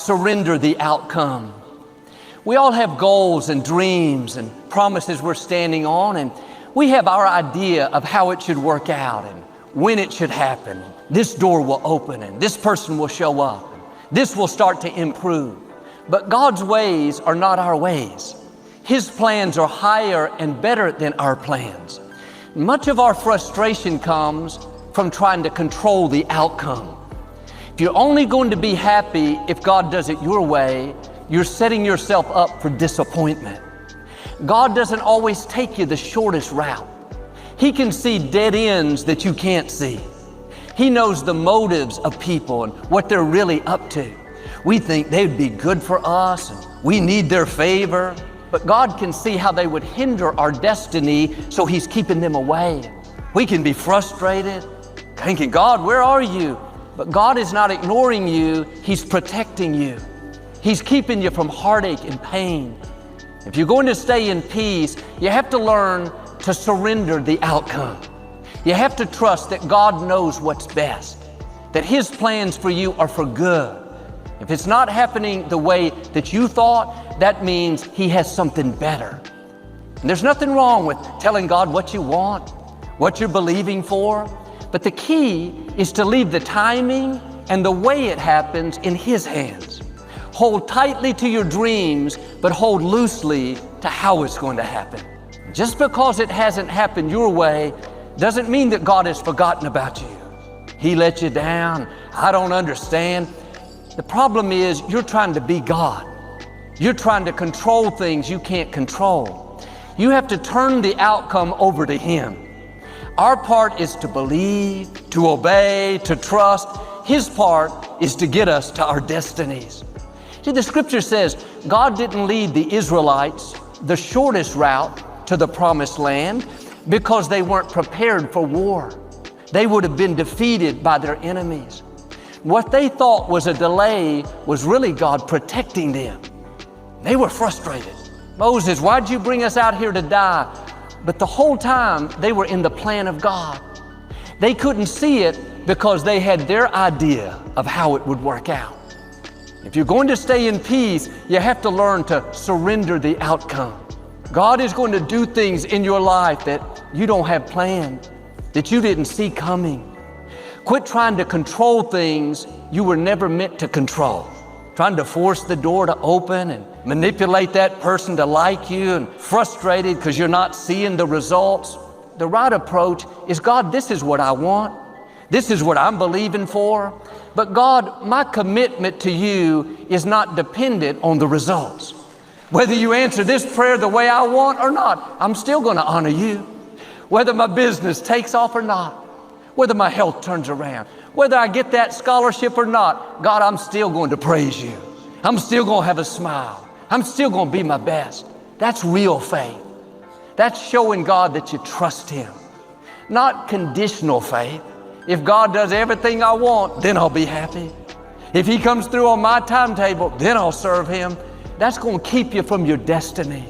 Surrender the outcome. We all have goals and dreams and promises we're standing on, and we have our idea of how it should work out and when it should happen. This door will open and this person will show up. And this will start to improve. But God's ways are not our ways. His plans are higher and better than our plans. Much of our frustration comes from trying to control the outcome. If you're only going to be happy if God does it your way, you're setting yourself up for disappointment. God doesn't always take you the shortest route. He can see dead ends that you can't see. He knows the motives of people and what they're really up to. We think they'd be good for us and we need their favor, but God can see how they would hinder our destiny, so He's keeping them away. We can be frustrated, thinking, God, where are you? But God is not ignoring you. He's protecting you. He's keeping you from heartache and pain. If you're going to stay in peace, you have to learn to surrender the outcome. You have to trust that God knows what's best, that His plans for you are for good. If it's not happening the way that you thought, that means He has something better. And there's nothing wrong with telling God what you want, what you're believing for, but the key is to leave the timing and the way it happens in His hands. Hold tightly to your dreams, but hold loosely to how it's going to happen. Just because it hasn't happened your way doesn't mean that God has forgotten about you. He let you down. I don't understand. The problem is you're trying to be God. You're trying to control things you can't control. You have to turn the outcome over to Him. Our part is to believe, to obey, to trust. His part is to get us to our destinies. See, the scripture says God didn't lead the Israelites the shortest route to the promised land because they weren't prepared for war. They would have been defeated by their enemies. What they thought was a delay was really God protecting them. They were frustrated. Moses, why'd you bring us out here to die? But the whole time they were in the plan of God. They couldn't see it because they had their idea of how it would work out. If you're going to stay in peace, you have to learn to surrender the outcome. God is going to do things in your life that you don't have planned, that you didn't see coming. Quit trying to control things you were never meant to control. Trying to force the door to open and manipulate that person to like you, and frustrated because you're not seeing the results. The right approach is, God, this is what I want. This is what I'm believing for. But God, my commitment to you is not dependent on the results. Whether you answer this prayer the way I want or not, I'm still going to honor you. Whether my business takes off or not, whether my health turns around, whether I get that scholarship or not, God, I'm still going to praise you. I'm still going to have a smile. I'm still going to be my best. That's real faith. That's showing God that you trust Him. Not conditional faith. If God does everything I want, then I'll be happy. If He comes through on my timetable, then I'll serve Him. That's going to keep you from your destiny.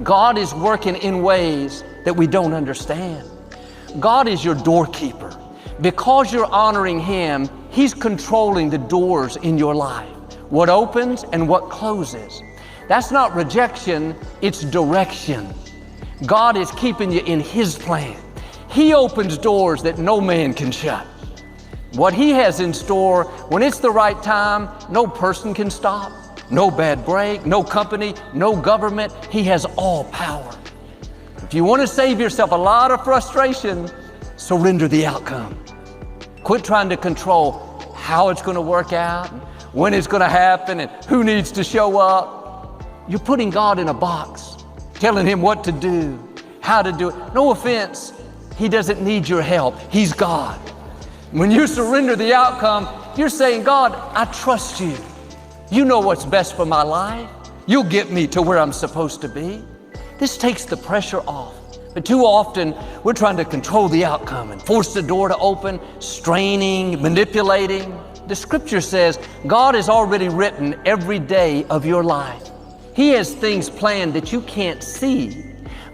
God is working in ways that we don't understand. God is your doorkeeper. Because you're honoring Him, He's controlling the doors in your life. What opens and what closes. That's not rejection, it's direction. God is keeping you in His plan. He opens doors that no man can shut. What He has in store, when it's the right time, no person can stop. No bad break, no company, no government. He has all power. If you want to save yourself a lot of frustration, surrender the outcome. Quit trying to control how it's going to work out, and when it's going to happen, and who needs to show up. You're putting God in a box, telling Him what to do, how to do it. No offense, He doesn't need your help. He's God. When you surrender the outcome, you're saying, God, I trust you. You know what's best for my life. You'll get me to where I'm supposed to be. This takes the pressure off. But too often, we're trying to control the outcome and force the door to open, straining, manipulating. The scripture says God has already written every day of your life. He has things planned that you can't see.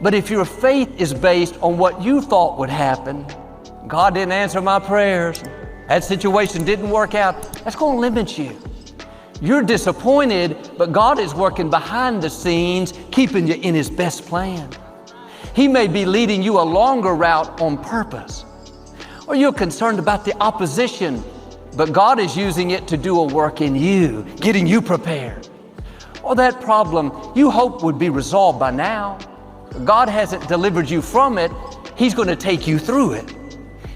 But if your faith is based on what you thought would happen, God didn't answer my prayers, that situation didn't work out, that's going to limit you. You're disappointed, but God is working behind the scenes, keeping you in His best plan. He may be leading you a longer route on purpose. Or you're concerned about the opposition, but God is using it to do a work in you, getting you prepared. Or that problem you hope would be resolved by now. God hasn't delivered you from it. He's going to take you through it.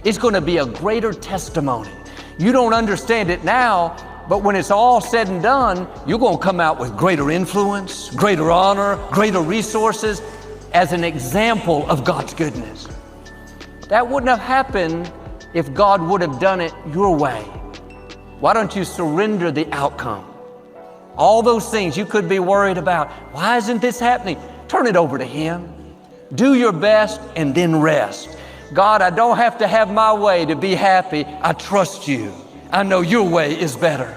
It's going to be a greater testimony. You don't understand it now, but when it's all said and done, you're going to come out with greater influence, greater honor, greater resources as an example of God's goodness. That wouldn't have happened if God would have done it your way. Why don't you surrender the outcome? All those things you could be worried about. Why isn't this happening? Turn it over to Him. Do your best and then rest. God, I don't have to have my way to be happy. I trust You. I know Your way is better.